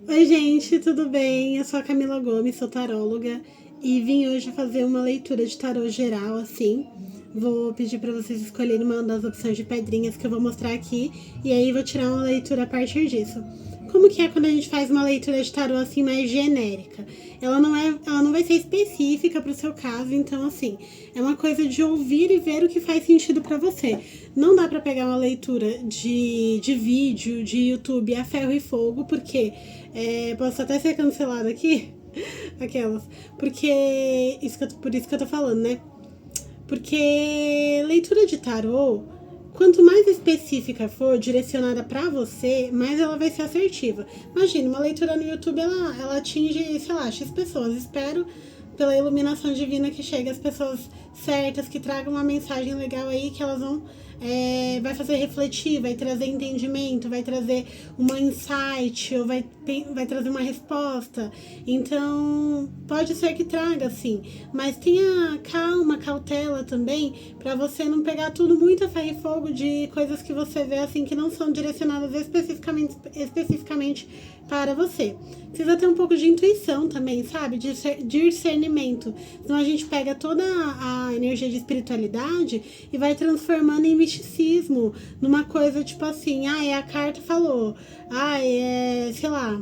Oi, gente, tudo bem? Eu sou a Camila Gomes, sou taróloga e vim hoje fazer uma leitura de tarô geral, assim. Vou pedir para vocês escolherem uma das opções de pedrinhas que eu vou mostrar aqui e aí vou tirar uma leitura a partir disso. Como que é quando a gente faz uma leitura de tarô assim mais genérica? Ela não vai ser específica para o seu caso, então assim, é uma coisa de ouvir e ver o que faz sentido para você. Não dá para pegar uma leitura de vídeo, de YouTube a ferro e fogo, porque posso até ser cancelada aqui, aquelas, porque por isso que eu tô falando, né? Porque leitura de tarô, quanto mais específica for, direcionada para você, mais ela vai ser assertiva. Imagina, uma leitura no YouTube, ela atinge, sei lá, X pessoas. Espero, pela iluminação divina, que chegue às pessoas certas, que tragam uma mensagem legal aí, que elas vão vai fazer refletir, vai trazer entendimento, vai trazer uma insight, ou vai trazer uma resposta. Então, pode ser que traga, sim, mas tenha calma, cautela também, para você não pegar tudo muito a ferro e fogo de coisas que você vê assim que não são direcionadas especificamente para você. Precisa ter um pouco de intuição também, sabe? De discernimento. Senão a gente pega toda a energia de espiritualidade e vai transformando em misticismo, numa coisa tipo assim, a carta falou, sei lá,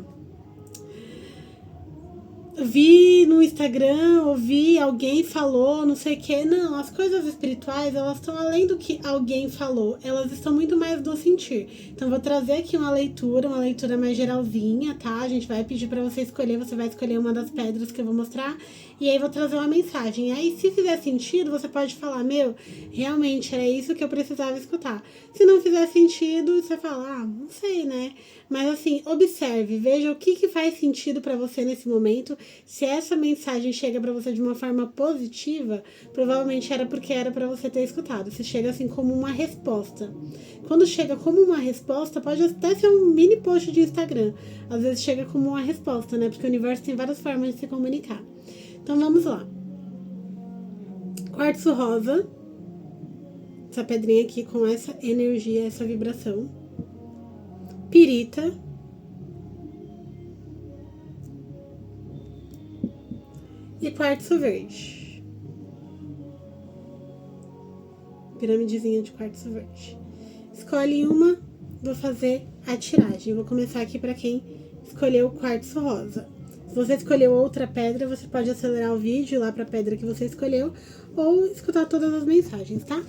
vi no Instagram, ouvi alguém falou, não sei o que. Não, as coisas espirituais, elas estão além do que alguém falou, elas estão muito mais do sentir. Então vou trazer aqui uma leitura mais geralzinha, tá? A gente vai pedir para você escolher, você vai escolher uma das pedras que eu vou mostrar e aí vou trazer uma mensagem. Aí se fizer sentido, você pode falar, meu, realmente era isso que eu precisava escutar. Se não fizer sentido, você fala, não sei, né? Mas assim, observe, veja o que faz sentido para você nesse momento. Se essa mensagem chega para você de uma forma positiva, provavelmente era porque era para você ter escutado. Se chega assim como uma resposta. Quando chega como uma resposta, pode até ser um mini post de Instagram. Às vezes chega como uma resposta, né? Porque o universo tem várias formas de se comunicar. Então vamos lá. Quartzo rosa. Essa pedrinha aqui com essa energia, essa vibração. Pirita. E quartzo verde. Piramidezinha de quartzo verde. Escolhe uma, vou fazer a tiragem. Vou começar aqui para quem escolheu o quartzo rosa. Se você escolheu outra pedra, você pode acelerar o vídeo lá para a pedra que você escolheu ou escutar todas as mensagens, tá?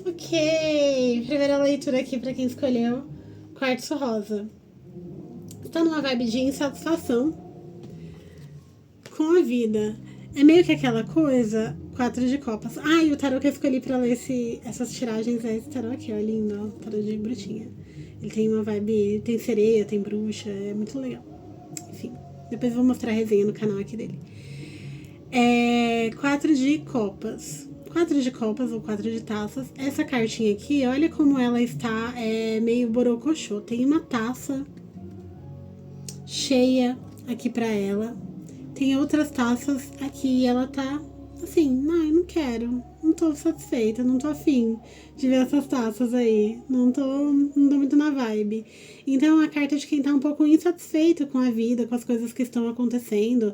Ok, primeira leitura aqui para quem escolheu quartzo rosa. Tá numa vibe de insatisfação com a vida. É meio que aquela coisa, 4 de copas. Ah, e o tarô que eu escolhi pra ler essas tiragens é esse tarô aqui, ó, lindo, ó, tarô de bruxinha. Ele tem uma vibe, tem sereia, tem bruxa, é muito legal. Enfim, depois eu vou mostrar a resenha no canal aqui dele. 4 de copas. 4 de copas ou 4 de taças. Essa cartinha aqui, olha como ela está meio borocochô. Tem uma taça cheia aqui pra ela. Tem outras taças aqui e ela tá assim, ai, não quero, não tô satisfeita, não tô afim de ver essas taças aí, não tô muito na vibe. Então é uma carta de quem tá um pouco insatisfeito com a vida, com as coisas que estão acontecendo,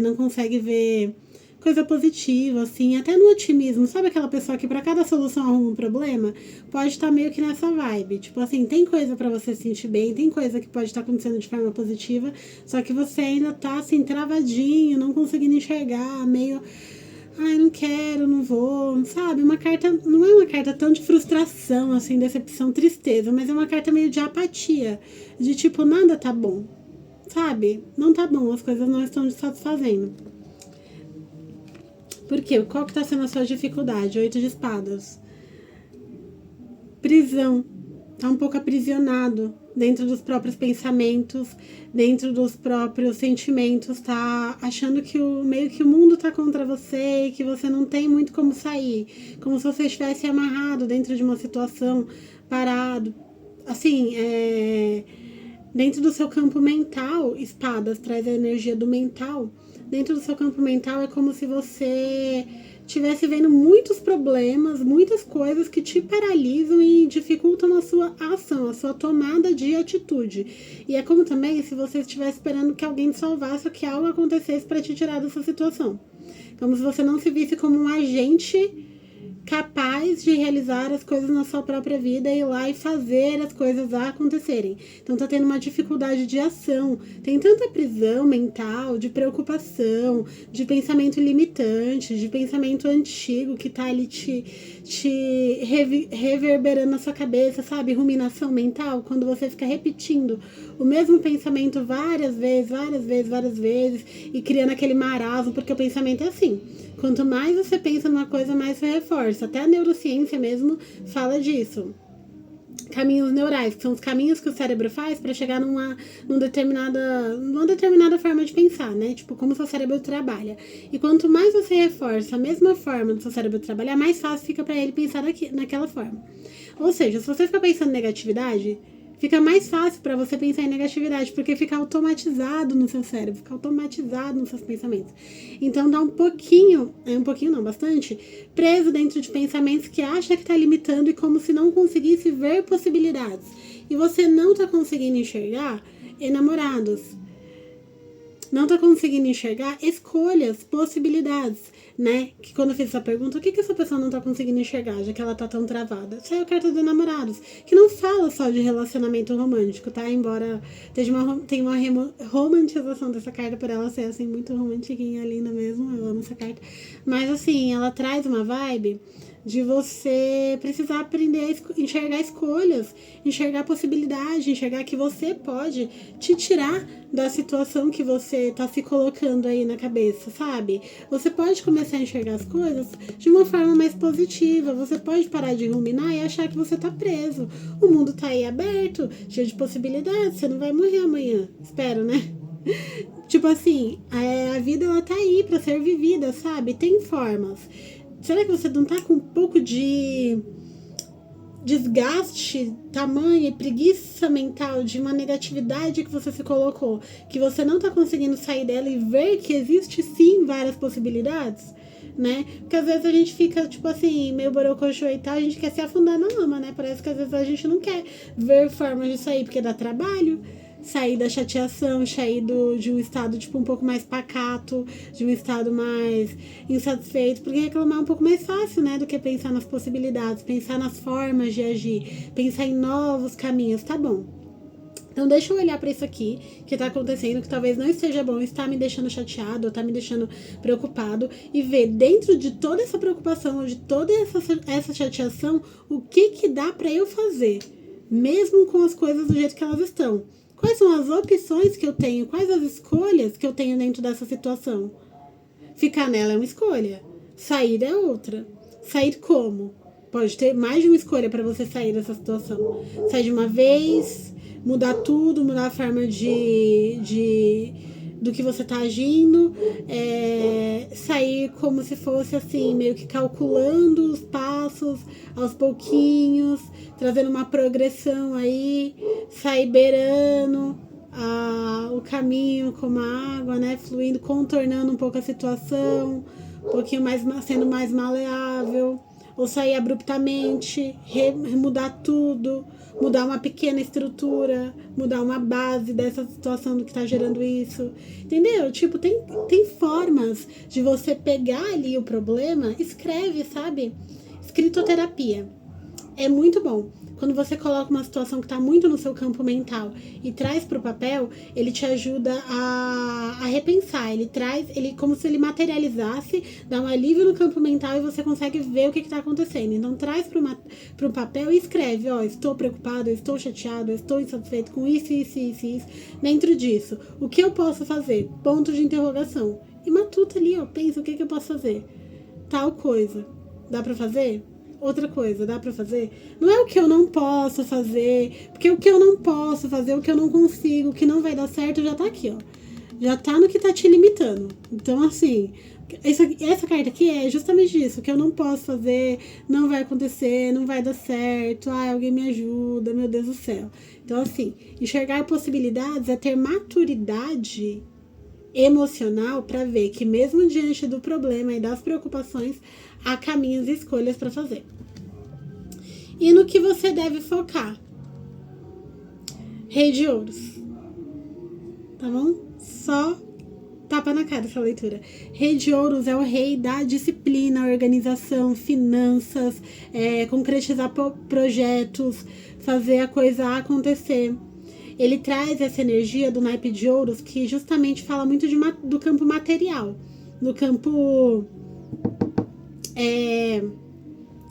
não consegue ver coisa positiva, assim, até no otimismo. Sabe aquela pessoa que pra cada solução arruma um problema? Pode estar meio que nessa vibe. Tipo assim, tem coisa pra você se sentir bem, tem coisa que pode estar acontecendo de forma positiva, só que você ainda tá assim, travadinho, não conseguindo enxergar, meio... ai, não quero, não vou, sabe? Uma carta, não é uma carta tão de frustração, assim, decepção, tristeza, mas é uma carta meio de apatia, de tipo, nada tá bom, sabe? Não tá bom, as coisas não estão te satisfazendo. Por quê? Qual que tá sendo a sua dificuldade? 8 de espadas. Prisão. Tá um pouco aprisionado dentro dos próprios pensamentos, dentro dos próprios sentimentos, tá achando que meio que o mundo tá contra você e que você não tem muito como sair, como se você estivesse amarrado dentro de uma situação, parado, assim, dentro do seu campo mental. Espadas traz a energia do mental. Dentro do seu campo mental é como se você estivesse vendo muitos problemas, muitas coisas que te paralisam e dificultam a sua ação, a sua tomada de atitude. E é como também se você estivesse esperando que alguém te salvasse ou que algo acontecesse para te tirar dessa situação. Como se você não se visse como um agente capaz de realizar as coisas na sua própria vida, ir lá e fazer as coisas acontecerem. Então tá tendo uma dificuldade de ação, tem tanta prisão mental, de preocupação, de pensamento limitante, de pensamento antigo que tá ali te reverberando na sua cabeça, sabe? Ruminação mental, quando você fica repetindo o mesmo pensamento várias vezes e criando aquele marasmo, porque o pensamento é assim. Quanto mais você pensa numa coisa, mais você reforça. Até a neurociência mesmo fala disso. Caminhos neurais, que são os caminhos que o cérebro faz para chegar numa determinada forma de pensar, né? Tipo, como o seu cérebro trabalha. E quanto mais você reforça a mesma forma do seu cérebro trabalhar, mais fácil fica para ele pensar naquela forma. Ou seja, se você ficar pensando em negatividade, fica mais fácil para você pensar em negatividade, porque fica automatizado no seu cérebro, fica automatizado nos seus pensamentos. Então dá bastante, preso dentro de pensamentos que acha que está limitando e como se não conseguisse ver possibilidades. E você não está conseguindo enxergar enamorados. Não tá conseguindo enxergar escolhas, possibilidades, né? Que quando eu fiz essa pergunta, o que essa pessoa não tá conseguindo enxergar, já que ela tá tão travada? Saiu a carta dos namorados, que não fala só de relacionamento romântico, tá? Embora tenha uma romantização dessa carta por ela ser, assim, muito romantiquinha, linda mesmo, eu amo essa carta. Mas, assim, ela traz uma vibe de você precisar aprender a enxergar escolhas, enxergar possibilidades, enxergar que você pode te tirar da situação que você tá se colocando aí na cabeça, sabe? Você pode começar a enxergar as coisas de uma forma mais positiva, você pode parar de ruminar e achar que você tá preso. O mundo tá aí aberto, cheio de possibilidades, você não vai morrer amanhã, espero, né? Tipo assim, a vida ela tá aí pra ser vivida, sabe? Tem formas. Será que você não tá com um pouco de desgaste, tamanho e preguiça mental de uma negatividade que você se colocou, que você não tá conseguindo sair dela e ver que existe sim várias possibilidades, né? Porque às vezes a gente fica, tipo assim, meio borocochô e tal, a gente quer se afundar na lama, né? Parece que às vezes a gente não quer ver formas de sair porque dá trabalho, sair da chateação, sair de um estado tipo um pouco mais pacato, de um estado mais insatisfeito, porque reclamar é um pouco mais fácil, né, do que pensar nas possibilidades, pensar nas formas de agir, pensar em novos caminhos, tá bom. Então deixa eu olhar pra isso aqui que tá acontecendo, que talvez não esteja bom, está me deixando chateado, ou tá me deixando preocupado, e ver dentro de toda essa preocupação, de toda essa chateação, o que dá pra eu fazer, mesmo com as coisas do jeito que elas estão. Quais são as opções que eu tenho? Quais as escolhas que eu tenho dentro dessa situação? Ficar nela é uma escolha. Sair é outra. Sair como? Pode ter mais de uma escolha para você sair dessa situação. Sair de uma vez, mudar tudo, mudar a forma do que você tá agindo, sair como se fosse assim, meio que calculando os passos aos pouquinhos, trazendo uma progressão aí, sair beirando o caminho como a água, né, fluindo, contornando um pouco a situação, um pouquinho mais, sendo mais maleável, ou sair abruptamente, mudar tudo, mudar uma pequena estrutura, mudar uma base dessa situação do que está gerando isso, entendeu? Tipo, tem formas de você pegar ali o problema, escreve, sabe? Escritoterapia é muito bom. Quando você coloca uma situação que está muito no seu campo mental e traz para o papel, ele te ajuda a repensar. Ele como se ele materializasse, dá um alívio no campo mental e você consegue ver o que está acontecendo. Então traz para o papel e escreve, ó, estou preocupado, estou chateado, estou insatisfeito com isso. Dentro disso, o que eu posso fazer? Ponto de interrogação. E matuta ali, ó, pensa o que eu posso fazer. Tal coisa. Dá para fazer? Outra coisa, dá pra fazer? Não é o que eu não posso fazer, porque o que eu não posso fazer, o que eu não consigo, o que não vai dar certo, já tá aqui, ó. Já tá no que tá te limitando. Então, assim, essa carta aqui é justamente isso. O que eu não posso fazer, não vai acontecer, não vai dar certo. Ai, alguém me ajuda, meu Deus do céu. Então, assim, enxergar possibilidades é ter maturidade emocional para ver que mesmo diante do problema e das preocupações, há caminhos e escolhas para fazer. E no que você deve focar? Rei de ouros. Tá bom? Só tapa na cara essa leitura. Rei de ouros é o rei da disciplina, organização, finanças, concretizar projetos, fazer a coisa acontecer. Ele traz essa energia do naipe de ouros que justamente fala muito do campo material, do campo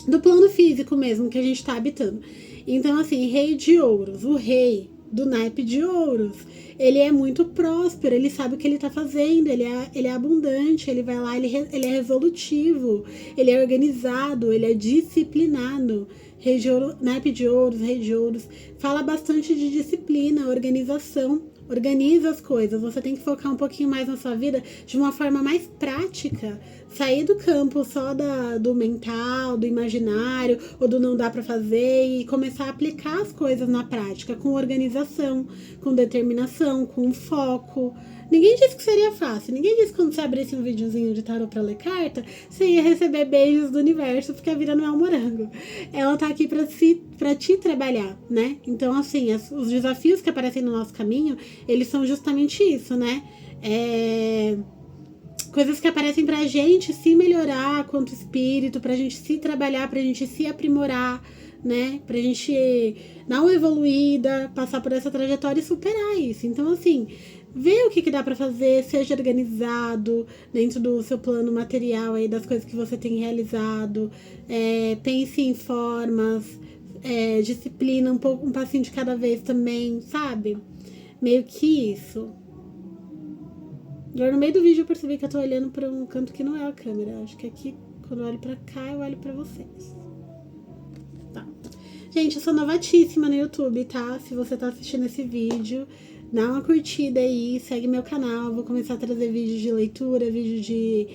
do plano físico mesmo que a gente está habitando. Então, assim, rei de ouros, o rei do naipe de ouros, ele é muito próspero, ele sabe o que ele está fazendo, ele é abundante, ele vai lá, ele é resolutivo, ele é organizado, ele é disciplinado. Rei de ouro, naipe de ouros, rei de ouros, fala bastante de disciplina, organização, organiza as coisas. Você tem que focar um pouquinho mais na sua vida de uma forma mais prática, sair do campo só do mental, do imaginário, ou do não dá pra fazer e começar a aplicar as coisas na prática, com organização, com determinação, com foco. Ninguém disse que seria fácil. Ninguém disse que quando você abrisse um videozinho de tarot pra ler carta, você ia receber beijos do universo, porque a vida não é um morango. Ela tá aqui pra te trabalhar, né? Então, assim, os desafios que aparecem no nosso caminho, eles são justamente isso, né? Coisas que aparecem pra gente se melhorar quanto espírito, pra gente se trabalhar, pra gente se aprimorar, né? Pra gente dar uma evoluída, passar por essa trajetória e superar isso. Então, assim, vê o que dá pra fazer, seja organizado dentro do seu plano material aí, das coisas que você tem realizado, pense em formas, disciplina, um passinho de cada vez também, sabe? Meio que isso. Agora, no meio do vídeo eu percebi que eu tô olhando pra um canto que não é a câmera. Acho que aqui, quando eu olho pra cá, eu olho pra vocês. Tá. Gente, eu sou novatíssima no YouTube, tá? Se você tá assistindo esse vídeo, dá uma curtida aí, segue meu canal. Vou começar a trazer vídeos de leitura, vídeos de...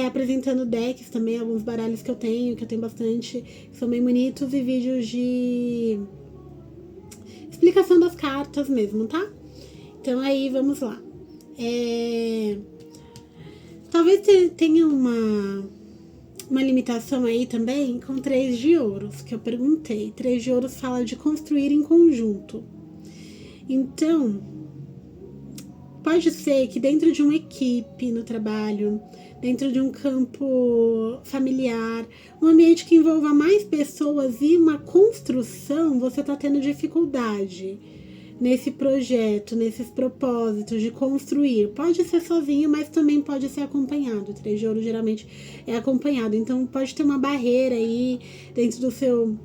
apresentando decks também, alguns baralhos que eu tenho bastante, que são bem bonitos, e vídeos de explicação das cartas mesmo, tá? Então aí, vamos lá. Talvez tenha uma limitação aí também com 3 de ouros, que eu perguntei. 3 de ouros fala de construir em conjunto. Então, pode ser que dentro de uma equipe no trabalho, dentro de um campo familiar, um ambiente que envolva mais pessoas e uma construção, você está tendo dificuldade nesse projeto, nesses propósitos de construir. Pode ser sozinho, mas também pode ser acompanhado. O 3 de ouro geralmente é acompanhado. Então pode ter uma barreira aí dentro do seu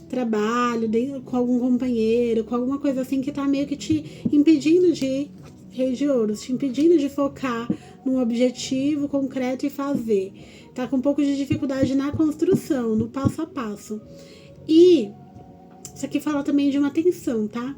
trabalho, com algum companheiro, com alguma coisa assim que tá meio que te impedindo de Rei de Ouros, te impedindo de focar num objetivo concreto e fazer. Tá com um pouco de dificuldade na construção, no passo a passo. E isso aqui fala também de uma tensão, tá?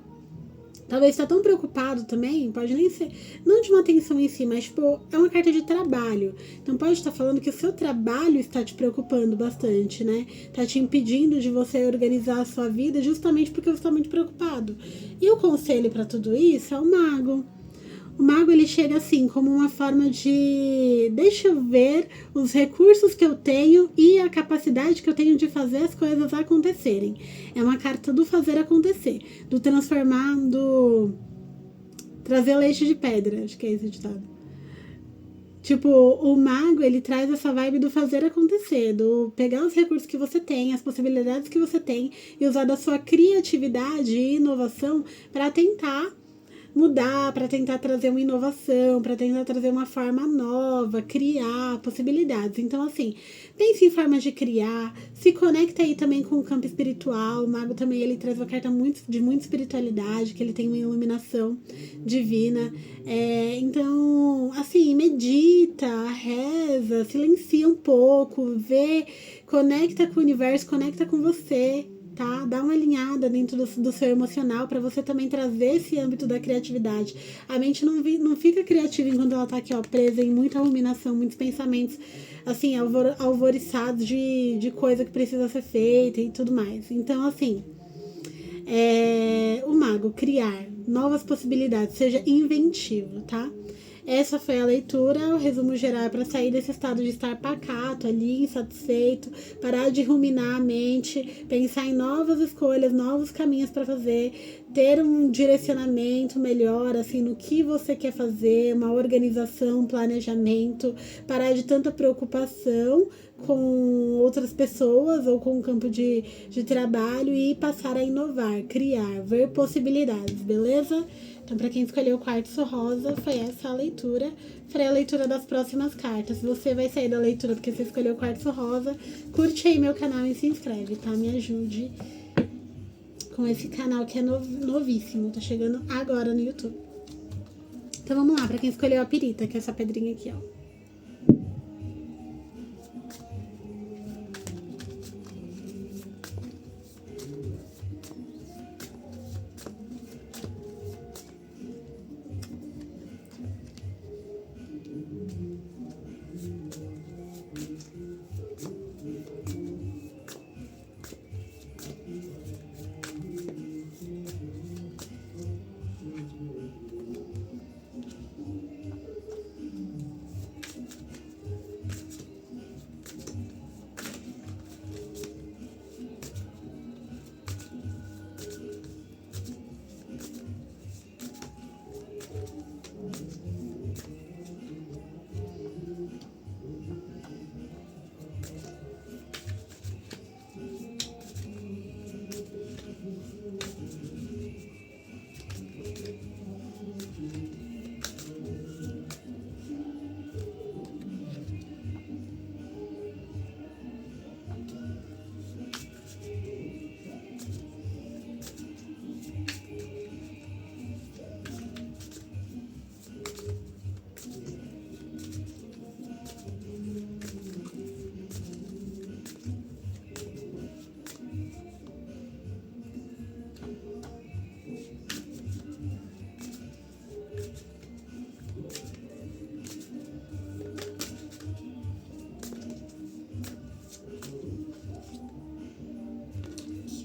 Talvez tá tão preocupado também, pode nem ser, não de uma tensão em si, mas tipo, é uma carta de trabalho. Então pode estar falando que o seu trabalho está te preocupando bastante, né? Tá te impedindo de você organizar a sua vida justamente porque você está muito preocupado. E o conselho para tudo isso é o mago. O mago, ele chega assim, como uma forma de deixa eu ver os recursos que eu tenho e a capacidade que eu tenho de fazer as coisas acontecerem. É uma carta do fazer acontecer, do transformar, do trazer leite de pedra, acho que é esse ditado. Tipo, o mago, ele traz essa vibe do fazer acontecer, do pegar os recursos que você tem, as possibilidades que você tem e usar da sua criatividade e inovação para tentar mudar, para tentar trazer uma inovação, para tentar trazer uma forma nova, criar possibilidades. Então, assim, pense em formas de criar, se conecta aí também com o campo espiritual. O mago também, ele traz uma carta de muita espiritualidade, que ele tem uma iluminação divina. Então, assim, medita, reza, silencia um pouco, vê, conecta com o universo, conecta com você, tá? Dá uma alinhada dentro do seu emocional para você também trazer esse âmbito da criatividade. A mente não fica criativa enquanto ela tá aqui, ó, presa em muita ruminação, muitos pensamentos, assim, alvoriçados de coisa que precisa ser feita e tudo mais. Então, assim, o mago, criar novas possibilidades, seja inventivo, tá? Essa foi a leitura, o resumo geral para sair desse estado de estar pacato ali, insatisfeito, parar de ruminar a mente, pensar em novas escolhas, novos caminhos para fazer, ter um direcionamento melhor, assim, no que você quer fazer, uma organização, um planejamento, parar de tanta preocupação com outras pessoas ou com o campo de trabalho e passar a inovar, criar, ver possibilidades, beleza? Então, para quem escolheu o quartzo rosa, foi essa a leitura. Farei a leitura das próximas cartas. Se você vai sair da leitura porque você escolheu o quartzo rosa, curte aí meu canal e se inscreve, tá? Me ajude com esse canal que é novíssimo. Tá chegando agora no YouTube. Então, vamos lá. Para quem escolheu a pirita, que é essa pedrinha aqui, ó.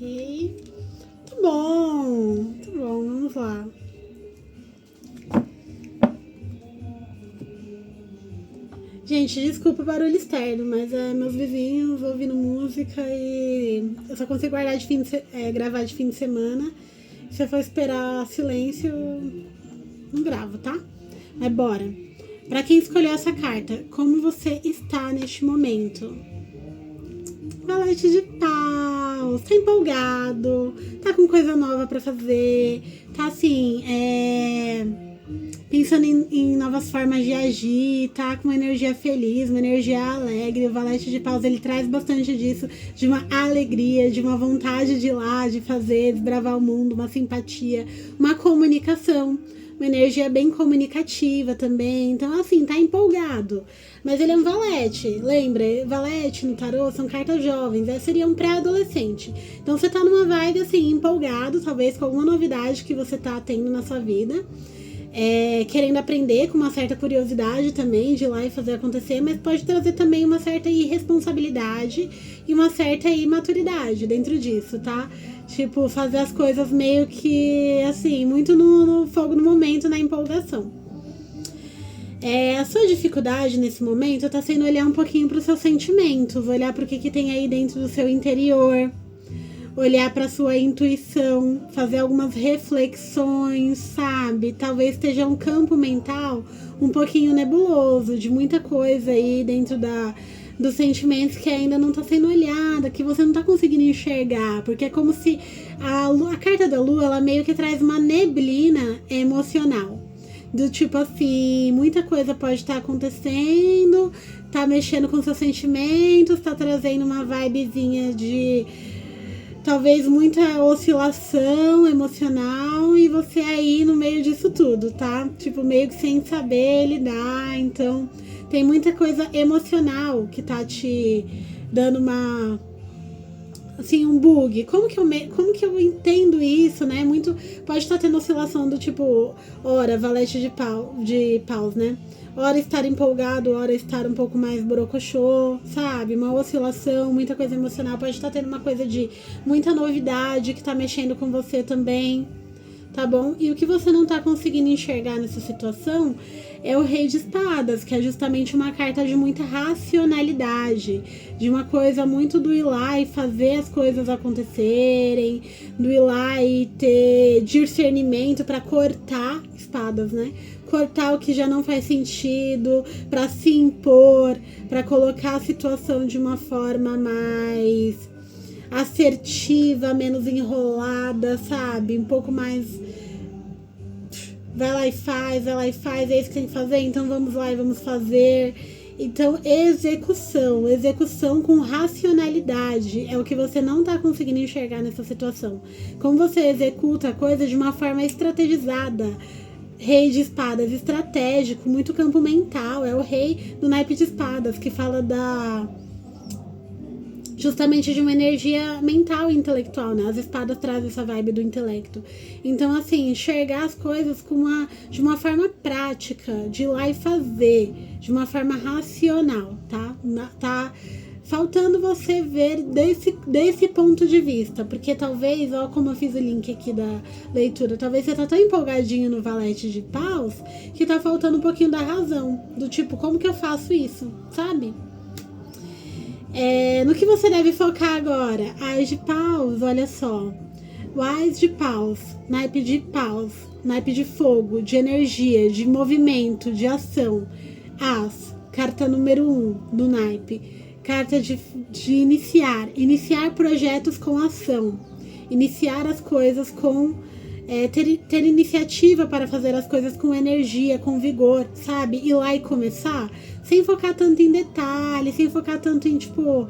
Muito bom, vamos lá. Gente, desculpa o barulho externo, mas é meus vizinhos ouvindo música e eu só consigo gravar de fim de semana. Se eu for esperar silêncio, não gravo, tá? Mas bora. Pra quem escolheu essa carta, como você está neste momento? Valete de paus, tá empolgado, tá com coisa nova pra fazer, tá assim, pensando em novas formas de agir, tá com uma energia feliz, uma energia alegre. O Valete de paus, ele traz bastante disso, de uma alegria, de uma vontade de ir lá, de fazer, desbravar o mundo, uma simpatia, uma comunicação. uma energia bem comunicativa também. Então, assim, tá empolgado. Mas ele é um valete, lembra? Valete no tarô são cartas jovens, seria um pré-adolescente. Então você tá numa vibe, assim, empolgado, talvez com alguma novidade que você tá tendo na sua vida. Querendo aprender, com uma certa curiosidade também de ir lá e fazer acontecer, mas pode trazer também uma certa irresponsabilidade e uma certa imaturidade dentro disso, tá? Tipo, fazer as coisas meio que, assim, muito no fogo no momento, na empolgação. A sua dificuldade nesse momento tá sendo olhar um pouquinho para os seus sentimentos, olhar para o que tem aí dentro do seu interior, olhar para sua intuição, fazer algumas reflexões, sabe? Talvez esteja um campo mental um pouquinho nebuloso, de muita coisa aí dentro dos sentimentos que ainda não está sendo olhada, que você não está conseguindo enxergar, porque é como se a carta da Lua, ela meio que traz uma neblina emocional. Do tipo assim, muita coisa pode estar acontecendo, tá mexendo com seus sentimentos, tá trazendo uma vibezinha de talvez muita oscilação emocional e você aí no meio disso tudo, tá? Tipo, meio que sem saber lidar. Então, tem muita coisa emocional que tá te dando um bug. Como que eu entendo isso, né? Muito pode estar tendo oscilação do tipo, ora, valete de paus, né? Hora estar empolgado, hora estar um pouco mais borocochô, sabe? Uma oscilação, muita coisa emocional. Pode estar tendo uma coisa de muita novidade que tá mexendo com você também, tá bom? E o que você não tá conseguindo enxergar nessa situação é o Rei de Espadas, que é justamente uma carta de muita racionalidade, de uma coisa muito do ir lá e fazer as coisas acontecerem, do ir lá e ter discernimento para cortar espadas, né? Cortar o que já não faz sentido, para se impor, para colocar a situação de uma forma mais assertiva, menos enrolada, sabe? Um pouco mais vai lá e faz, é isso que tem que fazer, então vamos lá e vamos fazer. Então, execução com racionalidade é o que você não tá conseguindo enxergar nessa situação. Como você executa a coisa de uma forma estrategizada. Rei de espadas, estratégico, muito campo mental, é o rei do naipe de espadas, que fala justamente de uma energia mental e intelectual, né? As espadas trazem essa vibe do intelecto. Então, assim, enxergar as coisas de uma forma prática, de ir lá e fazer, de uma forma racional, tá? Tá faltando você ver desse ponto de vista, porque talvez, ó, como eu fiz o link aqui da leitura, talvez você tá tão empolgadinho no valete de paus que tá faltando um pouquinho da razão, do tipo, como que eu faço isso, sabe? No que você deve focar agora? Ás de paus, olha só. O Ás de paus, naipe de fogo, de energia, de movimento, de ação. As, carta número 1 do naipe. Carta de iniciar projetos com ação, iniciar as coisas com ter iniciativa para fazer as coisas com energia, com vigor, sabe? Ir lá e começar, sem focar tanto em detalhes, sem focar tanto em, tipo,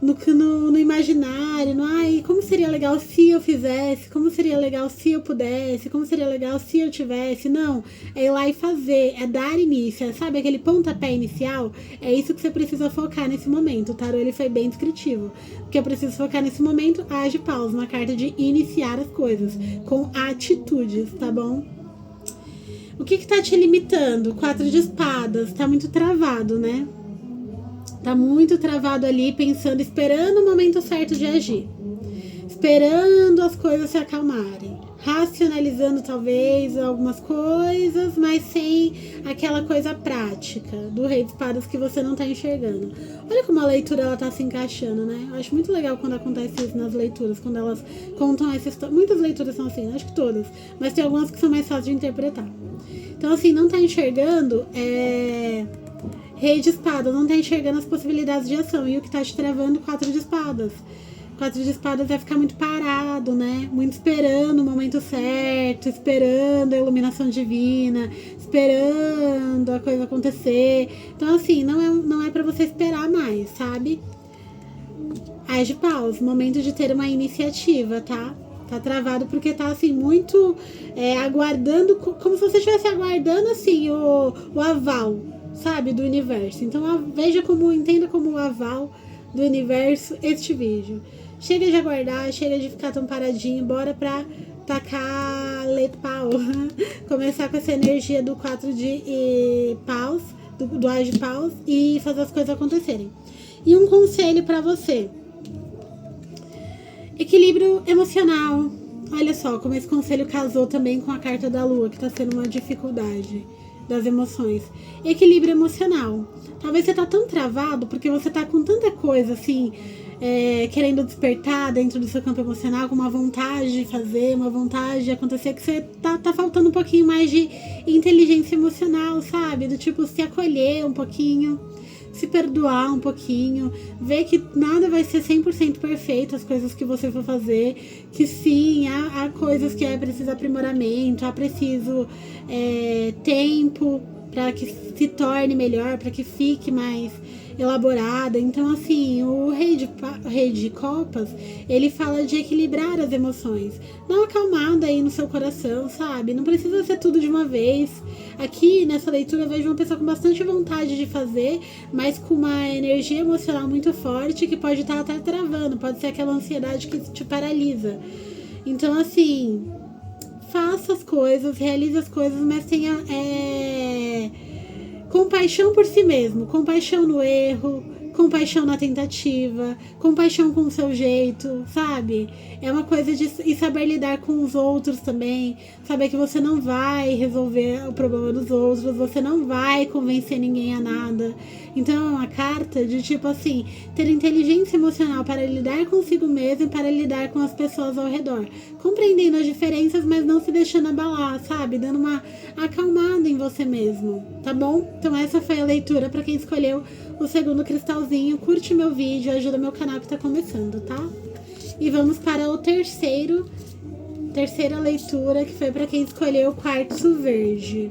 no imaginário, como seria legal se eu fizesse, como seria legal se eu pudesse, como seria legal se eu tivesse. Não, é ir lá e fazer, é dar início, sabe aquele pontapé inicial? É isso que você precisa focar nesse momento. O tarô, ele foi bem descritivo, porque eu preciso focar nesse momento. Ás de paus, uma carta de iniciar as coisas com atitudes, tá bom? O que tá te limitando? 4 de espadas, tá muito travado, né? Tá muito travado ali, pensando, esperando o momento certo de agir. Esperando as coisas se acalmarem. Racionalizando, talvez, algumas coisas, mas sem aquela coisa prática do Rei de Espadas que você não tá enxergando. Olha como a leitura, ela tá se encaixando, né? Eu acho muito legal quando acontece isso nas leituras, quando elas contam essa história. Muitas leituras são assim, acho que todas, mas tem algumas que são mais fáceis de interpretar. Então, assim, não tá enxergando, Rei de espadas, não tá enxergando as possibilidades de ação. E o que tá te travando, 4 de espadas. 4 de espadas vai ficar muito parado, né? Muito esperando o momento certo, esperando a iluminação divina, esperando a coisa acontecer. Então, assim, não é pra você esperar mais, sabe? Ás de paus, momento de ter uma iniciativa, tá? Tá travado porque tá assim, muito aguardando, como se você estivesse aguardando assim, o aval, sabe, do universo. Então entenda como o aval do universo este vídeo. Chega de aguardar, chega de ficar tão paradinho, bora pra tacar pau. Começar com essa energia do 4 de paus, do As de paus e fazer as coisas acontecerem. E um conselho pra você. Equilíbrio emocional. Olha só como esse conselho casou também com a carta da lua, que tá sendo uma dificuldade das emoções. Equilíbrio emocional. Talvez você tá tão travado porque você tá com tanta coisa assim, querendo despertar dentro do seu campo emocional, com uma vontade de fazer, uma vontade de acontecer, que você tá faltando um pouquinho mais de inteligência emocional, sabe? Do tipo, se acolher um pouquinho, se perdoar um pouquinho, ver que nada vai ser 100% perfeito, as coisas que você for fazer, que sim, há coisas que é preciso aprimoramento, há preciso tempo para que se torne melhor, para que fique mais elaborada. Então, assim, o rei de copas, ele fala de equilibrar as emoções, dá uma acalmada aí no seu coração, sabe? Não precisa ser tudo de uma vez. Aqui nessa leitura eu vejo uma pessoa com bastante vontade de fazer, mas com uma energia emocional muito forte que pode estar até travando, pode ser aquela ansiedade que te paralisa. Então, assim, faça as coisas, realize as coisas, mas tenha compaixão por si mesmo, compaixão no erro, compaixão na tentativa, compaixão com o seu jeito, sabe? É uma coisa de e saber lidar com os outros também, saber que você não vai resolver o problema dos outros, você não vai convencer ninguém a nada. Então é uma carta de tipo assim, ter inteligência emocional para lidar consigo mesmo e para lidar com as pessoas ao redor, compreendendo as diferenças, mas não se deixando abalar, sabe? Dando uma acalmada em você mesmo, tá bom? Então essa foi a leitura para quem escolheu o segundo cristalzinho. Curte meu vídeo, ajuda meu canal que tá começando, tá? E vamos para o terceira leitura, que foi para quem escolheu o quartzo verde.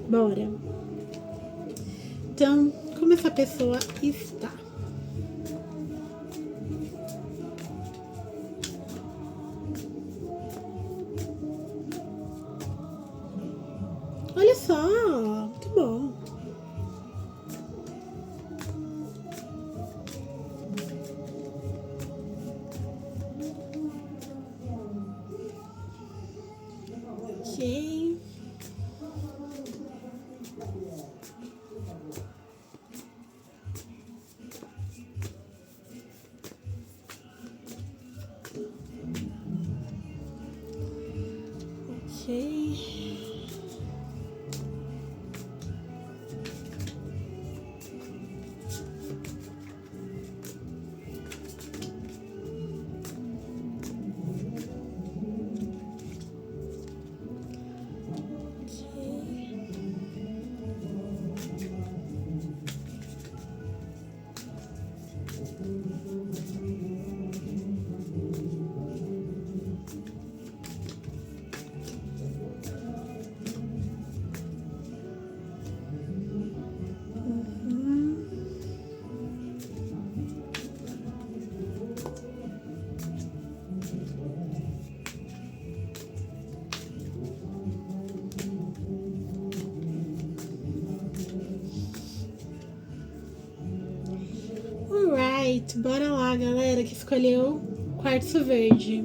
Bora. Então, como essa pessoa está? Olha só, muito bom. Ok. Alright, bora lá, galera que escolheu quartzo verde.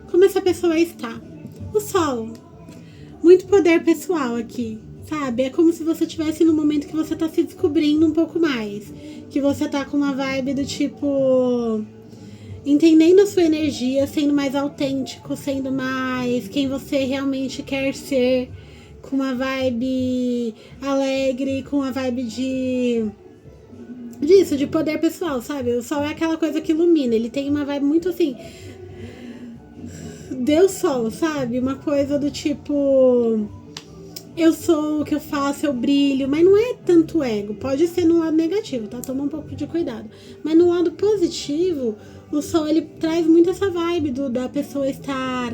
Como essa pessoa está? O sol. Muito poder pessoal aqui, sabe? É como se você estivesse no momento que você tá se descobrindo um pouco mais. Que você tá com uma vibe do tipo... entendendo a sua energia, sendo mais autêntico, sendo mais quem você realmente quer ser, com uma vibe alegre, com uma vibe disso, de poder pessoal, sabe? O sol é aquela coisa que ilumina, ele tem uma vibe muito assim, Deus Sol, sabe? Uma coisa do tipo, eu sou o que eu faço, eu brilho, mas não é tanto ego, pode ser no lado negativo, tá? Toma um pouco de cuidado. Mas no lado positivo, o sol, ele traz muito essa vibe da pessoa estar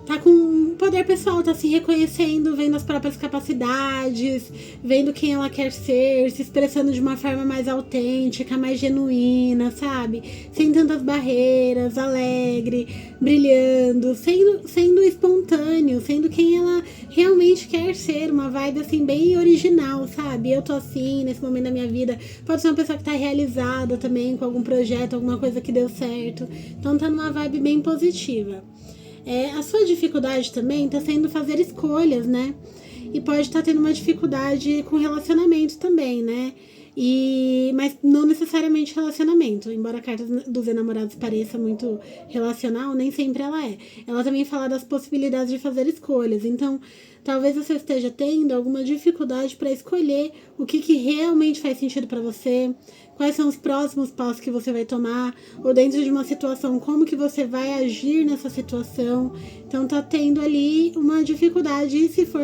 tá com poder pessoal, tá se reconhecendo, vendo as próprias capacidades, vendo quem ela quer ser, se expressando de uma forma mais autêntica, mais genuína, sabe? Sem tantas barreiras, alegre, brilhando, sendo espontâneo, sendo quem ela realmente quer ser, uma vibe assim bem original, sabe? Eu tô assim nesse momento da minha vida. Pode ser uma pessoa que tá realizada também com algum projeto, alguma coisa que deu certo. Então tá numa vibe bem positiva. A sua dificuldade também está sendo fazer escolhas, né? E pode estar tendo uma dificuldade com relacionamento também, né? Mas não necessariamente relacionamento. Embora a carta dos enamorados pareça muito relacional, nem sempre ela é. Ela também fala das possibilidades de fazer escolhas. Então, talvez você esteja tendo alguma dificuldade para escolher o que realmente faz sentido para você, quais são os próximos passos que você vai tomar, ou dentro de uma situação, como que você vai agir nessa situação. Então tá tendo ali uma dificuldade, e se for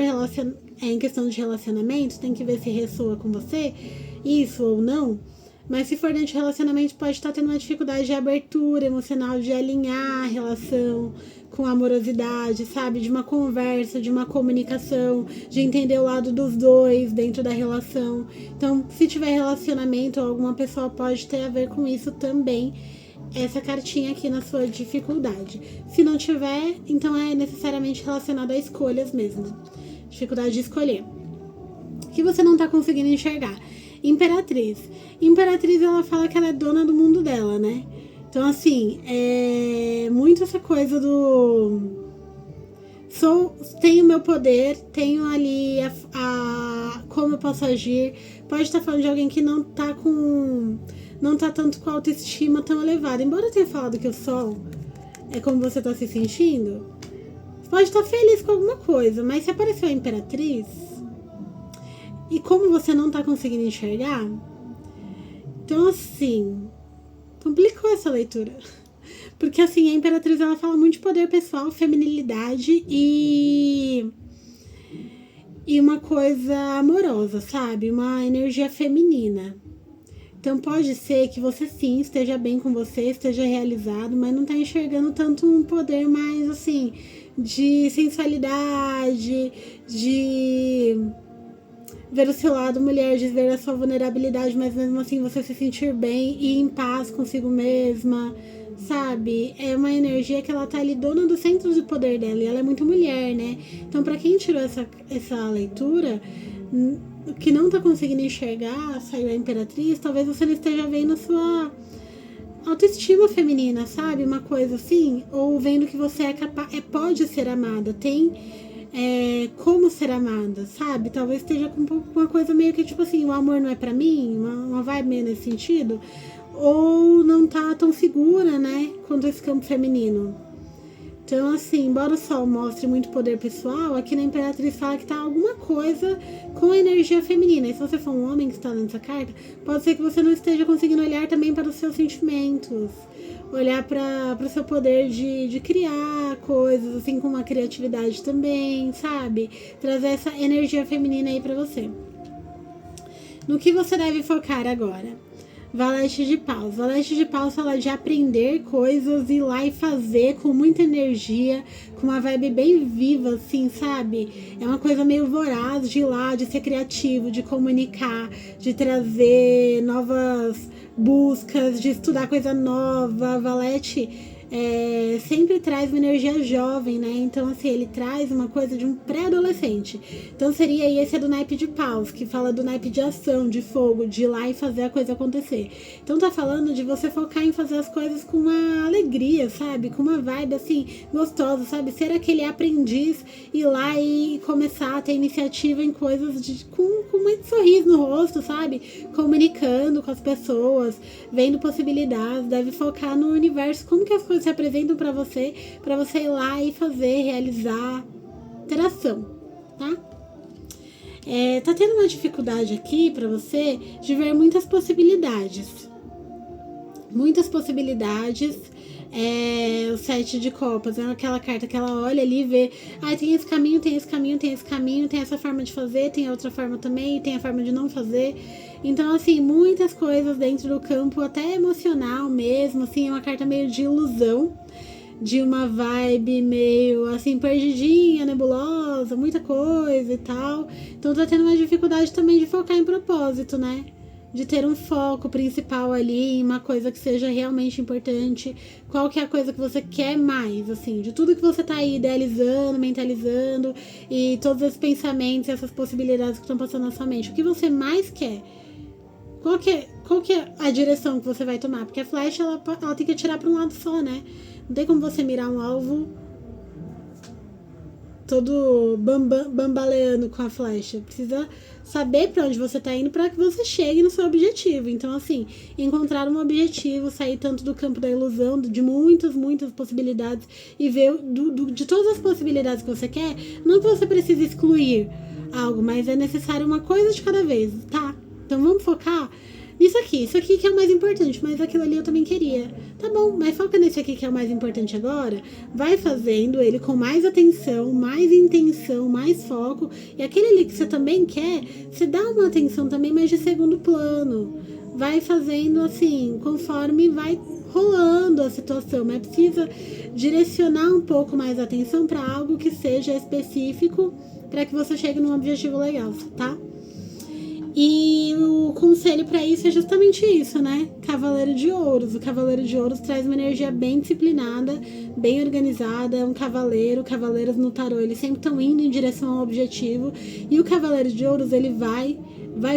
em questão de relacionamento, tem que ver se ressoa com você, isso ou não. Mas se for dentro de relacionamento, pode estar tendo uma dificuldade de abertura emocional, de alinhar a relação com amorosidade, sabe? De uma conversa, de uma comunicação, de entender o lado dos dois dentro da relação. Então, se tiver relacionamento, alguma pessoa pode ter a ver com isso também, essa cartinha aqui na sua dificuldade. Se não tiver, então é necessariamente relacionado a escolhas mesmo. Dificuldade de escolher. O que você não tá conseguindo enxergar? Imperatriz. Imperatriz, ela fala que ela é dona do mundo dela, né? Então, assim, é muito essa coisa do... Tenho meu poder, tenho ali como eu posso agir. Pode estar falando de alguém que não tá tanto com a autoestima tão elevada. Embora eu tenha falado que o sol é como você tá se sentindo, você pode estar feliz com alguma coisa, mas se apareceu a Imperatriz, e como você não tá conseguindo enxergar, então assim, complicou essa leitura. Porque assim, a Imperatriz, ela fala muito de poder pessoal, feminilidade e uma coisa amorosa, sabe? Uma energia feminina. Então pode ser que você sim esteja bem com você, esteja realizado, mas não tá enxergando tanto um poder mais assim, de sensualidade, de ver o seu lado mulher, de ver a sua vulnerabilidade, mas mesmo assim você se sentir bem e em paz consigo mesma, sabe? É uma energia que ela tá ali dona do centro de poder dela, e ela é muito mulher, né? Então pra quem tirou essa leitura, que não tá conseguindo enxergar, saiu a Imperatriz, talvez você não esteja vendo a sua autoestima feminina, sabe? Uma coisa assim, ou vendo que você pode ser amada, tem como ser amada, sabe? Talvez esteja com uma coisa meio que tipo assim, o amor não é pra mim, uma vibe meio nesse sentido, ou não tá tão segura, né, quanto esse campo feminino. Então, assim, embora o sol mostre muito poder pessoal, aqui na Imperatriz fala que tá alguma coisa com a energia feminina. E se você for um homem que está lendo essa carta, pode ser que você não esteja conseguindo olhar também para os seus sentimentos, olhar para o seu poder de criar coisas, assim, com uma criatividade também, sabe? Trazer essa energia feminina aí para você. No que você deve focar agora? Valete de Paus. Valete de Paus fala de aprender coisas, ir lá e fazer com muita energia, com uma vibe bem viva, assim, sabe? É uma coisa meio voraz de ir lá, de ser criativo, de comunicar, de trazer novas buscas, de estudar coisa nova. Valete sempre traz uma energia jovem, né? Então, assim, ele traz uma coisa de um pré-adolescente. Então, seria aí, esse é do naipe de paus, que fala do naipe de ação, de fogo, de ir lá e fazer a coisa acontecer. Então, tá falando de você focar em fazer as coisas com uma alegria, sabe? Com uma vibe, assim, gostosa, sabe? Ser aquele aprendiz, ir lá e começar a ter iniciativa em coisas com muito sorriso no rosto, sabe? Comunicando com as pessoas, vendo possibilidades, deve focar no universo, como que as coisas se apresentam para você ir lá e fazer, realizar, ter ação, tá? Tá tendo uma dificuldade aqui para você de ver muitas possibilidades. Muitas possibilidades. O 7 de copas é aquela carta que ela olha ali e vê, tem esse caminho, tem esse caminho, tem esse caminho, tem essa forma de fazer, tem a outra forma também, tem a forma de não fazer. Então, assim, muitas coisas dentro do campo, até emocional mesmo, assim, é uma carta meio de ilusão. de uma vibe meio assim, perdidinha, nebulosa, muita coisa e tal. Então tá tendo uma dificuldade também de focar em propósito, né? De ter um foco principal ali em uma coisa que seja realmente importante. Qual que é a coisa que você quer mais, assim, de tudo que você tá aí idealizando, mentalizando e todos esses pensamentos, essas possibilidades que estão passando na sua mente. O que você mais quer? Qual que é a direção que você vai tomar? Porque a flecha, ela tem que atirar para um lado só, né? Não tem como você mirar um alvo todo bambaleando com a flecha. Precisa saber para onde você tá indo para que você chegue no seu objetivo. Então, assim, encontrar um objetivo, sair tanto do campo da ilusão, de muitas possibilidades e ver de todas as possibilidades que você quer, não que você precise excluir algo, mas é necessário uma coisa de cada vez, tá? Então vamos focar nisso aqui, isso aqui que é o mais importante, mas aquilo ali eu também queria. Tá bom, mas foca nesse aqui que é o mais importante agora, vai fazendo ele com mais atenção, mais intenção, mais foco, e aquele ali que você também quer, você dá uma atenção também, mas de segundo plano. Vai fazendo assim, conforme vai rolando a situação, mas precisa direcionar um pouco mais a atenção para algo que seja específico, para que você chegue num objetivo legal, tá? E o conselho para isso é justamente isso, né? Cavaleiro de Ouros. O Cavaleiro de Ouros traz uma energia bem disciplinada, bem organizada. É um cavaleiro. Cavaleiros no tarô, eles sempre estão indo em direção ao objetivo. E o Cavaleiro de Ouros, ele vai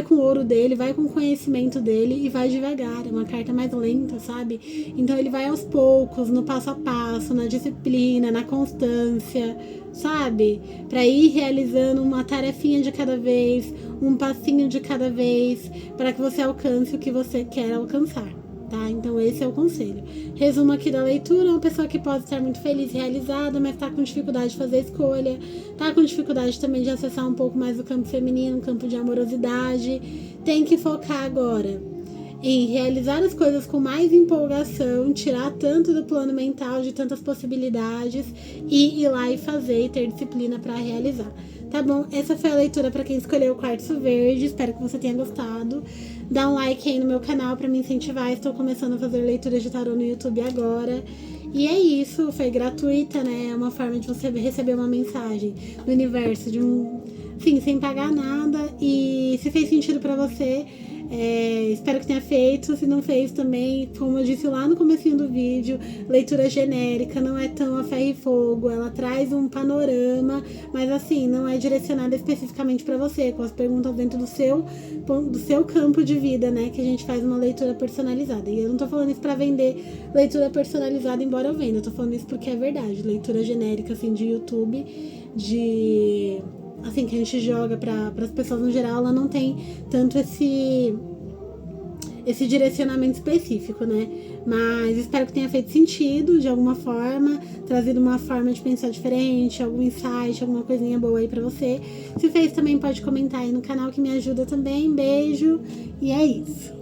com o ouro dele, vai com o conhecimento dele e vai devagar. É uma carta mais lenta, sabe? Então ele vai aos poucos, no passo a passo, na disciplina, na constância, sabe? Para ir realizando uma tarefinha de cada vez, um passinho de cada vez, para que você alcance o que você quer alcançar, tá? Então esse é o conselho. Resumo aqui da leitura: uma pessoa que pode estar muito feliz e realizada, mas tá com dificuldade de fazer escolha, tá com dificuldade também de acessar um pouco mais o campo feminino, o campo de amorosidade. Tem que focar agora em realizar as coisas com mais empolgação, tirar tanto do plano mental de tantas possibilidades e ir lá e fazer e ter disciplina para realizar. Tá bom? Essa foi a leitura para quem escolheu o Quartzo Verde. Espero que você tenha gostado. Dá um like aí no meu canal para me incentivar. Estou começando a fazer leituras de tarô no YouTube agora. E é isso, foi gratuita, né? É uma forma de você receber uma mensagem do universo, enfim, sem pagar nada. E se fez sentido para você, espero que tenha feito. Se não fez também, como eu disse lá no comecinho do vídeo, leitura genérica, não é tão a ferro e fogo. Ela traz um panorama, mas assim, não é direcionada especificamente para você, com as perguntas dentro do seu campo de vida, né? Que a gente faz uma leitura personalizada. E eu não tô falando isso para vender leitura personalizada, embora eu venda. Eu tô falando isso porque é verdade. Leitura genérica, assim, de YouTube, assim, que a gente joga para as pessoas no geral, ela não tem tanto esse direcionamento específico, né? Mas espero que tenha feito sentido de alguma forma, trazido uma forma de pensar diferente, algum insight, alguma coisinha boa aí pra você. Se fez também, pode comentar aí no canal que me ajuda também. Beijo e é isso.